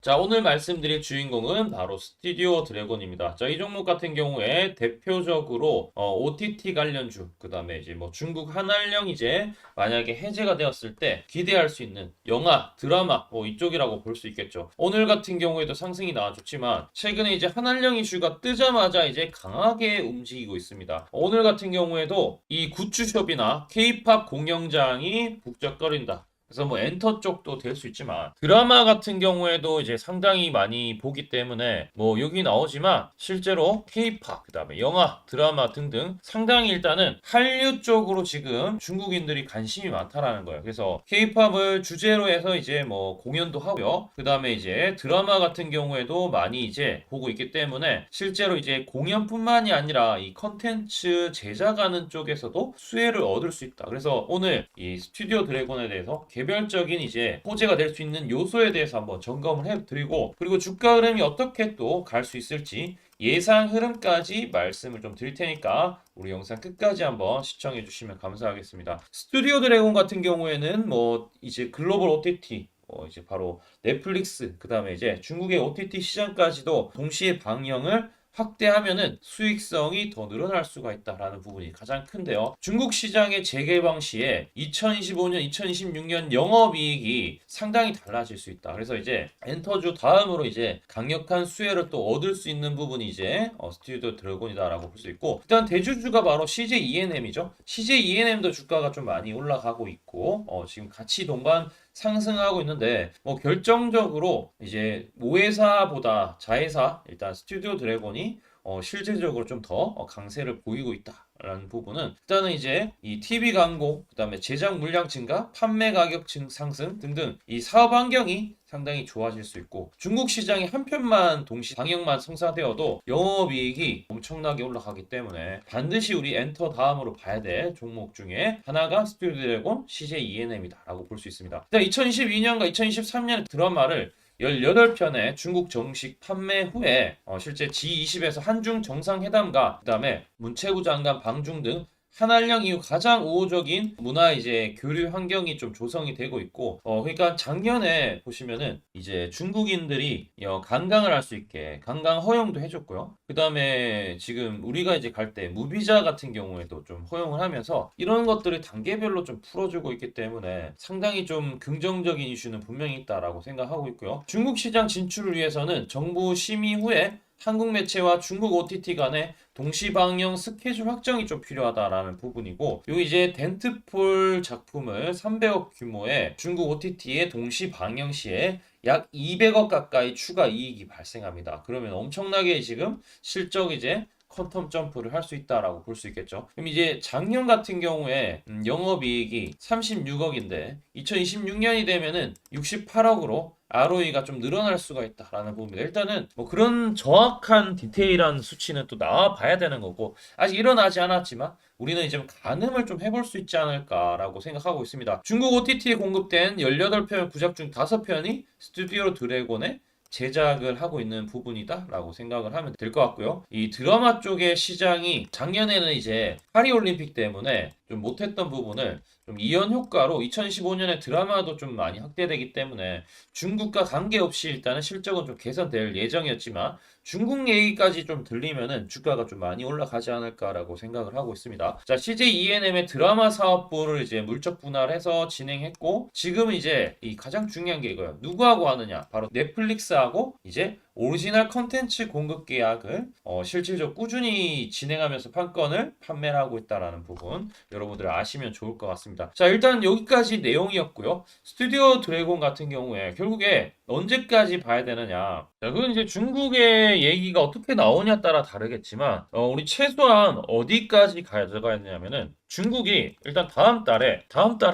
자, 오늘 말씀드릴 주인공은 바로 스튜디오 드래곤입니다. 자, 이 종목 같은 경우에 대표적으로 OTT 관련주, 그 다음에 이제 뭐 중국 한알령 이제 만약에 해제가 되었을 때 기대할 수 있는 영화, 드라마 이쪽이라고 볼 수 있겠죠. 오늘 같은 경우에도 상승이 나와줬지만 최근에 이제 한알령 이슈가 뜨자마자 이제 강하게 움직이고 있습니다. 오늘 같은 경우에도 이 굿즈숍이나 K-팝 공연장이 북적거린다. 그래서 뭐 엔터 쪽도 될 수 있지만 드라마 같은 경우에도 이제 상당히 많이 보기 때문에 뭐 여기 나오지만 실제로 K-팝 그다음에 영화, 드라마 등등 상당히 일단은 한류 쪽으로 지금 중국인들이 관심이 많다라는 거예요. 그래서 K-팝을 주제로 해서 이제 뭐 공연도 하고요. 그다음에 이제 드라마 같은 경우에도 많이 이제 보고 있기 때문에 실제로 이제 공연뿐만이 아니라 이 컨텐츠 제작하는 쪽에서도 수혜를 얻을 수 있다. 그래서 오늘 이 스튜디오 드래곤에 대해서 개별적인 이제 호재가 될 수 있는 요소에 대해서 한번 점검을 해드리고 그리고 주가 흐름이 어떻게 또 갈 수 있을지 예상 흐름까지 말씀을 좀 드릴 테니까 우리 영상 끝까지 한번 시청해 주시면 감사하겠습니다. 스튜디오 드래곤 같은 경우에는 뭐 이제 글로벌 OTT 이제 바로 넷플릭스 그다음에 이제 중국의 OTT 시장까지도 동시에 방영을 확대하면은 수익성이 더 늘어날 수가 있다라는 부분이 가장 큰데요. 중국 시장의 재개방 시에 2025년, 2026년 영업이익이 상당히 달라질 수 있다. 그래서 이제 엔터주 다음으로 이제 강력한 수혜를 또 얻을 수 있는 부분이 이제 스튜디오 드래곤이다라고 볼 수 있고 일단 대주주가 바로 CJ ENM이죠. CJ ENM도 주가가 좀 많이 올라가고 있고 지금 같이 동반 상승하고 있는데 뭐 결정적으로 이제 모회사보다 자회사 일단 스튜디오 드래곤이 실질적으로 좀 더 강세를 보이고 있다라는 부분은 일단은 이제 이 TV 광고 그다음에 제작 물량 증가, 판매 가격 상승 등등 이 사업 환경이 상당히 좋아질 수 있고 중국 시장이 한 편만 동시 방영만 성사되어도 영업이익이 엄청나게 올라가기 때문에 반드시 우리 엔터 다음으로 봐야 될 종목 중에 하나가 스튜디오 드래곤 CJ ENM이다라고 볼 수 있습니다. 일단 2022년과 2023년 드라마를 18편의 중국 정식 판매 후에 실제 G20에서 한중 정상회담과 그다음에 문체부 장관 방중 등 한알령 이후 가장 우호적인 문화 이제 교류 환경이 좀 조성이 되고 있고 그러니까 작년에 보시면은 이제 중국인들이 관광을 할 수 있게 관광 허용도 해줬고요. 그다음에 지금 우리가 이제 갈 때 무비자 같은 경우에도 좀 허용을 하면서 이런 것들을 단계별로 좀 풀어주고 있기 때문에 상당히 좀 긍정적인 이슈는 분명히 있다라고 생각하고 있고요. 중국 시장 진출을 위해서는 정부 심의 후에 한국 매체와 중국 OTT 간의 동시 방영 스케줄 확정이 좀 필요하다라는 부분이고 요 이제 덴트폴 작품을 300억 규모의 중국 OTT에 동시 방영 시에 약 200억 가까이 추가 이익이 발생합니다. 그러면 엄청나게 지금 실적 이제 퀀텀 점프를 할 수 있다라고 볼 수 있겠죠. 그럼 이제 작년 같은 경우에 영업이익이 36억인데 2026년이 되면은 68억으로 ROE가 좀 늘어날 수가 있다라는 부분입니다. 일단은 뭐 그런 정확한 디테일한 수치는 또 나와 봐야 되는 거고 아직 일어나지 않았지만 우리는 이제 가늠을 좀 해볼 수 있지 않을까라고 생각하고 있습니다. 중국 OTT에 공급된 18편 구작 중 5편이 스튜디오 드래곤의 제작을 하고 있는 부분이다라고 생각을 하면 될 것 같고요. 이 드라마 쪽의 시장이 작년에는 이제 파리올림픽 때문에 좀 못했던 부분을 좀 이연 효과로 2015년에 드라마도 좀 많이 확대되기 때문에 중국과 관계없이 일단은 실적은 좀 개선될 예정이었지만 중국 얘기까지 좀 들리면은 주가가 좀 많이 올라가지 않을까라고 생각을 하고 있습니다. 자, CJ ENM의 드라마 사업부를 이제 물적 분할해서 진행했고 지금 이제 이 가장 중요한 게 이거예요. 누구하고 하느냐? 바로 넷플릭스하고 이제 오리지널 컨텐츠 공급 계약을 실질적으로 꾸준히 진행하면서 판권을 판매를 하고 있다라는 부분 여러분들 아시면 좋을 것 같습니다. 자, 일단 여기까지 내용이었고요. 스튜디오 드래곤 같은 경우에 결국에 언제까지 봐야 되느냐? 자, 그건 이제 중국의 얘기가 어떻게 나오냐에 따라 다르겠지만 우리 최소한 어디까지 가져가야 되냐면은 중국이 일단 다음 달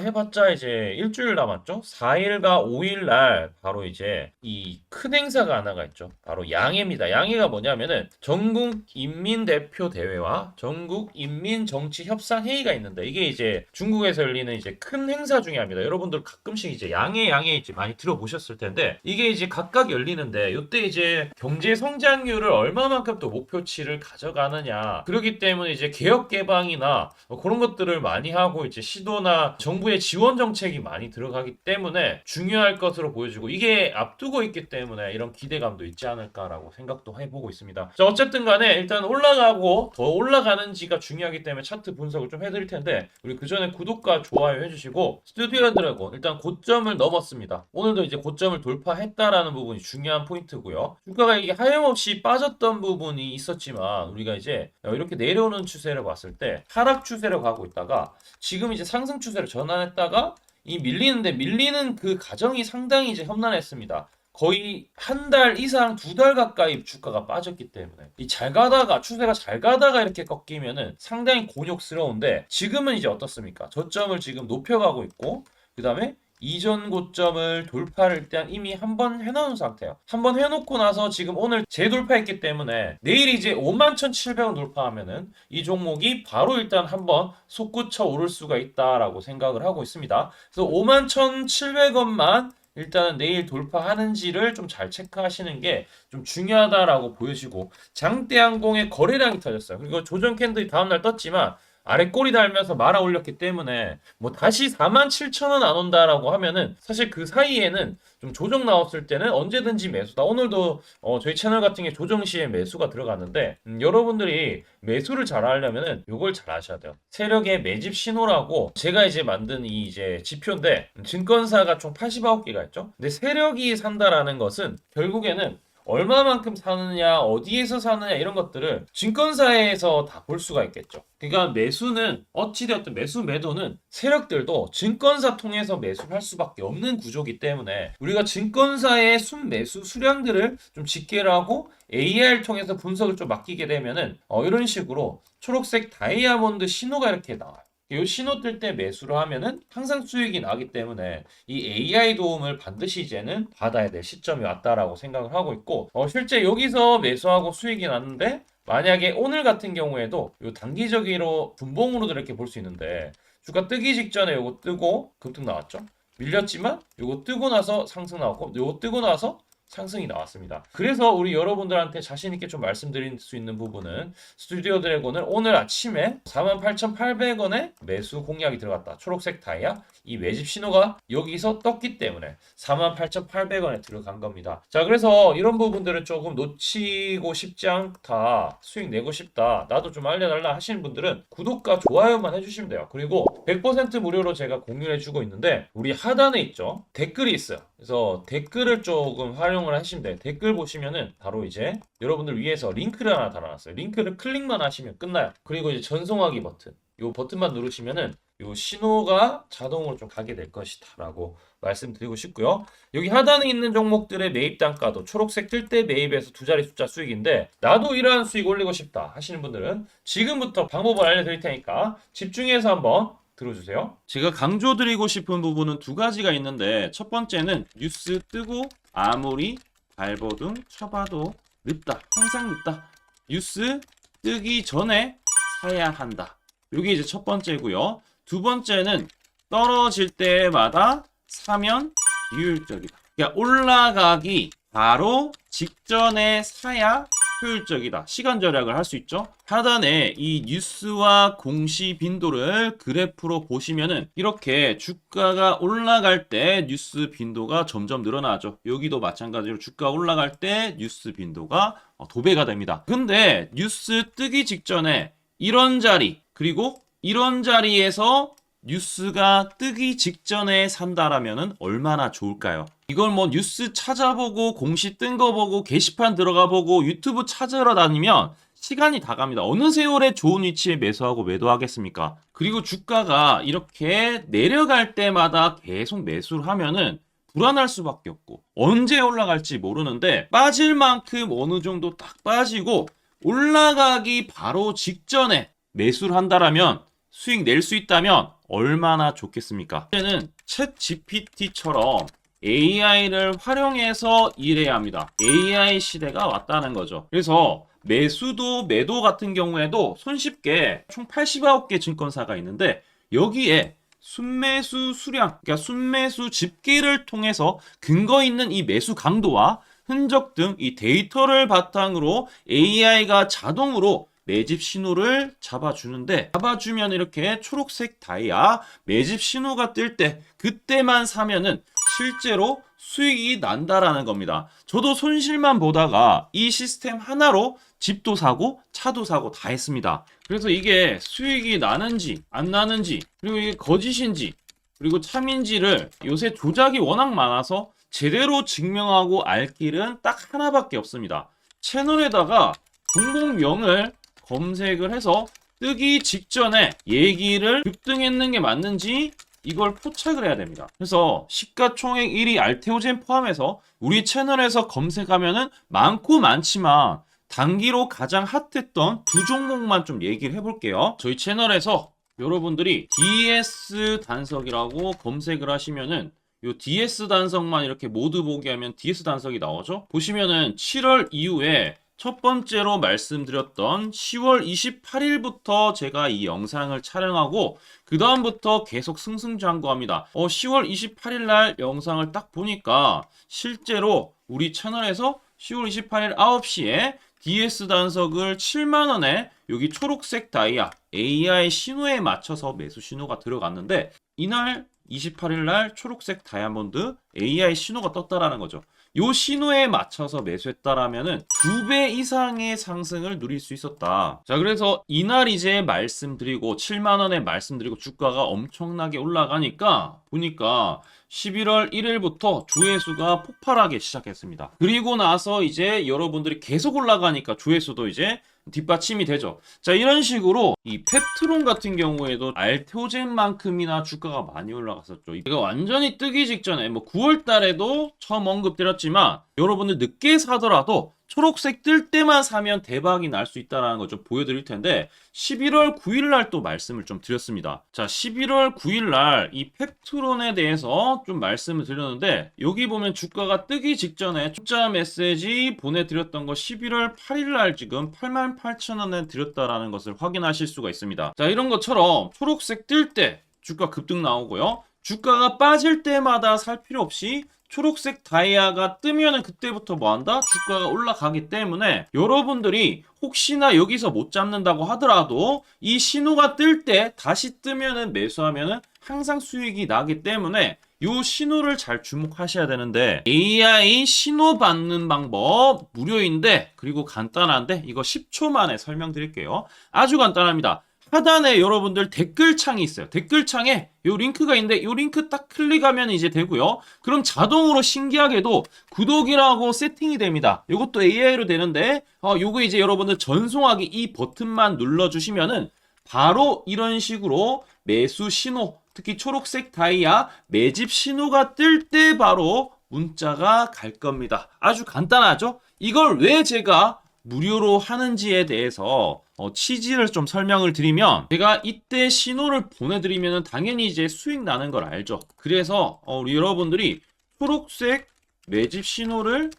해봤자 이제 일주일 남았죠? 4일과 5일 날 바로 이제 이 큰 행사가 하나가 있죠. 바로 양해입니다. 양해가 뭐냐면은 전국 인민대표 대회와 전국 인민정치협상회의가 있는데 이게 이제 중국에서 열리는 이제 큰 행사 중에 합니다. 여러분들 가끔씩 이제 양해 이제 많이 들어보셨을 텐데 이게 이제 각각 열리는데 이때 이제 경제 성장률을 얼마만큼 또 목표치를 가져가느냐. 그렇기 때문에 이제 개혁 개방이나 그런 것들을 많이 하고 이제 시도나 정부의 지원 정책이 많이 들어가기 때문에 중요할 것으로 보여지고 이게 앞두고 있기 때문에 이런 기대감도 있지 않을까라고 생각도 해보고 있습니다. 자, 어쨌든 간에 일단 올라가고 더 올라가는지가 중요하기 때문에 차트 분석을 좀 해드릴 텐데 우리 그 전에 구독과 좋아요 해주시고 스튜디오 드래곤 일단 고점을 넘었습니다. 오늘도 이제 고점을 돌파했다라는 부분이 중요한 포인트고요. 주가가 이게 하염없이 빠졌던 부분이 있었지만 우리가 이제 이렇게 내려오는 추세를 봤을 때 하락 추세로 가고 있다가 지금 이제 상승 추세로 전환했다가 이 밀리는 그 과정이 상당히 이제 험난했습니다. 거의 한 달 이상 2달 가까이 주가가 빠졌기 때문에 이 잘 가다가 추세가 잘 가다가 이렇게 꺾이면은 상당히 곤욕스러운데 지금은 이제 어떻습니까? 저점을 지금 높여가고 있고 그 다음에 이전 고점을 돌파를 일단 이미 한 번 해놓은 상태예요. 한 번 해놓고 나서 지금 오늘 재돌파했기 때문에 내일 이제 51,700원 돌파하면은 이 종목이 바로 일단 한번 솟구쳐 오를 수가 있다라고 생각을 하고 있습니다. 그래서 51,700원만 일단은 내일 돌파하는지를 좀 잘 체크하시는 게 좀 중요하다라고 보여지고 장대항공의 거래량이 터졌어요. 그리고 조정 캔들이 다음날 떴지만 아래 꼬리 달면서 말아 올렸기 때문에 뭐 다시 47,000원 안 온다라고 하면은 사실 그 사이에는 좀 조정 나왔을 때는 언제든지 매수다. 오늘도 저희 채널 같은 게 조정 시에 매수가 들어갔는데 여러분들이 매수를 잘 하려면은 요걸 잘 아셔야 돼요. 세력의 매집 신호라고 제가 이제 만든 이 이제 지표인데 증권사가 총 89개가 있죠. 근데 세력이 산다라는 것은 결국에는 얼마만큼 사느냐, 어디에서 사느냐 이런 것들을 증권사에서 다 볼 수가 있겠죠. 그러니까 매수는 어찌되었든 매수 매도는 세력들도 증권사 통해서 매수할 수밖에 없는 구조이기 때문에 우리가 증권사의 순매수 수량들을 좀 집계를 하고 AI를 통해서 분석을 좀 맡기게 되면은 이런 식으로 초록색 다이아몬드 신호가 이렇게 나와요. 이 신호 뜰 때 매수를 하면은 항상 수익이 나기 때문에 이 AI 도움을 반드시 이제는 받아야 될 시점이 왔다라고 생각을 하고 있고 실제 여기서 매수하고 수익이 났는데 만약에 오늘 같은 경우에도 요 단기적으로 분봉으로도 이렇게 볼 수 있는데 주가 뜨기 직전에 요거 뜨고 급등 나왔죠. 밀렸지만 요거 뜨고 나서 상승 나왔고 요거 뜨고 나서 상승이 나왔습니다. 그래서 우리 여러분들한테 자신있게 좀 말씀드릴 수 있는 부분은 스튜디오 드래곤을 오늘 아침에 48,800원에 매수 공략이 들어갔다. 초록색 다이아 이 매집 신호가 여기서 떴기 때문에 48,800원에 들어간 겁니다. 자, 그래서 이런 부분들을 조금 놓치고 싶지 않다. 수익 내고 싶다. 나도 좀 알려달라 하시는 분들은 구독과 좋아요만 해주시면 돼요. 그리고 100% 무료로 제가 공유를 해주고 있는데 우리 하단에 있죠. 댓글이 있어요. 그래서 댓글을 조금 활용을 하시면 돼요. 댓글 보시면은 바로 이제 여러분들 위해서 링크를 하나 달아놨어요. 링크를 클릭만 하시면 끝나요. 그리고 이제 전송하기 버튼. 이 버튼만 누르시면은 이 신호가 자동으로 좀 가게 될 것이다 라고 말씀드리고 싶고요. 여기 하단에 있는 종목들의 매입 단가도 초록색 뜰 때 매입해서 두 자리 숫자 수익인데 나도 이러한 수익 올리고 싶다 하시는 분들은 지금부터 방법을 알려드릴 테니까 집중해서 한번 들어주세요. 제가 강조드리고 싶은 부분은 두 가지가 있는데 첫 번째는 뉴스 뜨고 아무리 발버둥 쳐봐도 늦다. 항상 늦다. 뉴스 뜨기 전에 사야 한다. 이게 이제 첫 번째고요. 두 번째는 떨어질 때마다 사면 비효율적이다. 그러니까 올라가기 바로 직전에 사야 효율적이다. 시간 절약을 할 수 있죠. 하단에 이 뉴스와 공시 빈도를 그래프로 보시면은 이렇게 주가가 올라갈 때 뉴스 빈도가 점점 늘어나죠. 여기도 마찬가지로 주가 올라갈 때 뉴스 빈도가 도배가 됩니다. 근데 뉴스 뜨기 직전에 이런 자리 그리고 이런 자리에서 뉴스가 뜨기 직전에 산다라면은 얼마나 좋을까요? 이걸 뭐 뉴스 찾아보고 공시 뜬 거 보고 게시판 들어가 보고 유튜브 찾으러 다니면 시간이 다 갑니다. 어느 세월에 좋은 위치에 매수하고 매도하겠습니까? 그리고 주가가 이렇게 내려갈 때마다 계속 매수를 하면은 불안할 수밖에 없고 언제 올라갈지 모르는데 빠질 만큼 어느 정도 딱 빠지고 올라가기 바로 직전에 매수를 한다라면 수익 낼 수 있다면 얼마나 좋겠습니까? 이제는 챗 GPT처럼 AI를 활용해서 일해야 합니다. AI 시대가 왔다는 거죠. 그래서 매수도 매도 같은 경우에도 손쉽게 총 89개 증권사가 있는데 여기에 순매수 수량, 그러니까 순매수 집계를 통해서 근거 있는 이 매수 강도와 흔적 등 이 데이터를 바탕으로 AI가 자동으로 매집 신호를 잡아주는데, 잡아주면 이렇게 초록색 다이아 매집 신호가 뜰 때 그때만 사면은 실제로 수익이 난다라는 겁니다. 저도 손실만 보다가 이 시스템 하나로 집도 사고 차도 사고 다 했습니다. 그래서 이게 수익이 나는지 안 나는지, 그리고 이게 거짓인지 그리고 참인지를 요새 조작이 워낙 많아서 제대로 증명하고 알 길은 딱 하나밖에 없습니다. 채널에다가 종목명을 검색을 해서 뜨기 직전에 얘기를 급등했는 게 맞는지 이걸 포착을 해야 됩니다. 그래서 시가총액 1위 알테오젠 포함해서 우리 채널에서 검색하면은 많고 많지만 단기로 가장 핫했던 두 종목만 좀 얘기를 해볼게요. 저희 채널에서 여러분들이 DS 단석이라고 검색을 하시면은 요 DS 단석만 이렇게 모두 보기 하면 DS 단석이 나오죠. 보시면은 7월 이후에 첫 번째로 말씀드렸던 10월 28일부터 제가 이 영상을 촬영하고 그 다음부터 계속 승승장구합니다. 10월 28일 날 영상을 딱 보니까 실제로 우리 채널에서 10월 28일 9시에 DS 단석을 7만원에 여기 초록색 다이아 AI 신호에 맞춰서 매수 신호가 들어갔는데, 이날 28일 날 초록색 다이아몬드 AI 신호가 떴다라는 거죠. 요 신호에 맞춰서 매수했다라면은 2배 이상의 상승을 누릴 수 있었다. 자, 그래서 이날 이제 말씀드리고 7만원에 말씀드리고 주가가 엄청나게 올라가니까 보니까 11월 1일부터 조회수가 폭발하기 시작했습니다. 그리고 나서 이제 여러분들이 계속 올라가니까 조회수도 이제 뒷받침이 되죠. 자, 이런 식으로 이 펩트론 같은 경우에도 알테오젠만큼이나 주가가 많이 올라갔었죠. 이거 완전히 뜨기 직전에 9월 달에도 처음 언급드렸지만 여러분들 늦게 사더라도 초록색 뜰 때만 사면 대박이 날 수 있다는 거 좀 보여드릴 텐데, 11월 9일 날 또 말씀을 좀 드렸습니다. 자, 11월 9일 날 이 펩트론에 대해서 좀 말씀을 드렸는데, 여기 보면 주가가 뜨기 직전에 투자 메시지 보내드렸던 거 11월 8일 날 지금 88,000원에 드렸다라는 것을 확인하실 수가 있습니다. 자, 이런 것처럼 초록색 뜰 때 주가 급등 나오고요. 주가가 빠질 때마다 살 필요 없이 초록색 다이아가 뜨면은 그때부터 뭐한다? 주가가 올라가기 때문에 여러분들이 혹시나 여기서 못 잡는다고 하더라도 이 신호가 뜰 때 다시 뜨면은 매수하면은 항상 수익이 나기 때문에 요 신호를 잘 주목하셔야 되는데, AI 신호 받는 방법 무료인데 그리고 간단한데 이거 10초 만에 설명드릴게요. 아주 간단합니다. 하단에 여러분들 댓글창이 있어요. 댓글창에 요 링크가 있는데 요 링크 딱 클릭하면 이제 되고요. 그럼 자동으로 신기하게도 구독이라고 세팅이 됩니다. 요것도 AI로 되는데 요거 이제 여러분들 전송하기 이 버튼만 눌러주시면은 바로 이런 식으로 매수 신호, 특히 초록색 다이아 매집 신호가 뜰 때 바로 문자가 갈 겁니다. 아주 간단하죠? 이걸 왜 제가 무료로 하는지에 대해서 취지를 좀 설명을 드리면, 제가 이때 신호를 보내드리면 당연히 이제 수익 나는 걸 알죠. 그래서 우리 여러분들이 초록색 매집 신호를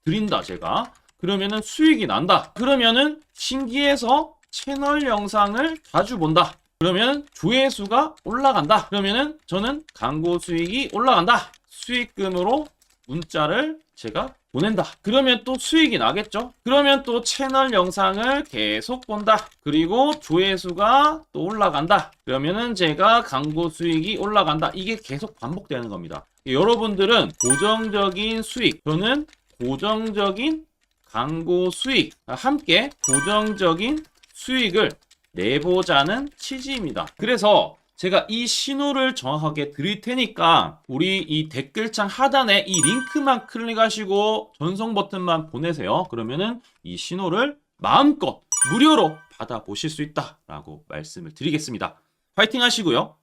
드린다 제가, 그러면은 수익이 난다. 그러면은 신기해서 채널 영상을 자주 본다. 그러면 조회수가 올라간다. 그러면은 저는 광고 수익이 올라간다. 수익금으로 문자를 제가 보낸다. 그러면 또 수익이 나겠죠. 그러면 또 채널 영상을 계속 본다. 그리고 조회수가 또 올라간다. 그러면은 제가 광고 수익이 올라간다. 이게 계속 반복되는 겁니다. 여러분들은 고정적인 수익, 저는 고정적인 광고 수익, 함께 고정적인 수익을 내보자는 취지입니다. 그래서 제가 이 신호를 정확하게 드릴 테니까 우리 이 댓글창 하단에 이 링크만 클릭하시고 전송 버튼만 보내세요. 그러면은 이 신호를 마음껏 무료로 받아보실 수 있다라고 말씀을 드리겠습니다. 파이팅 하시고요.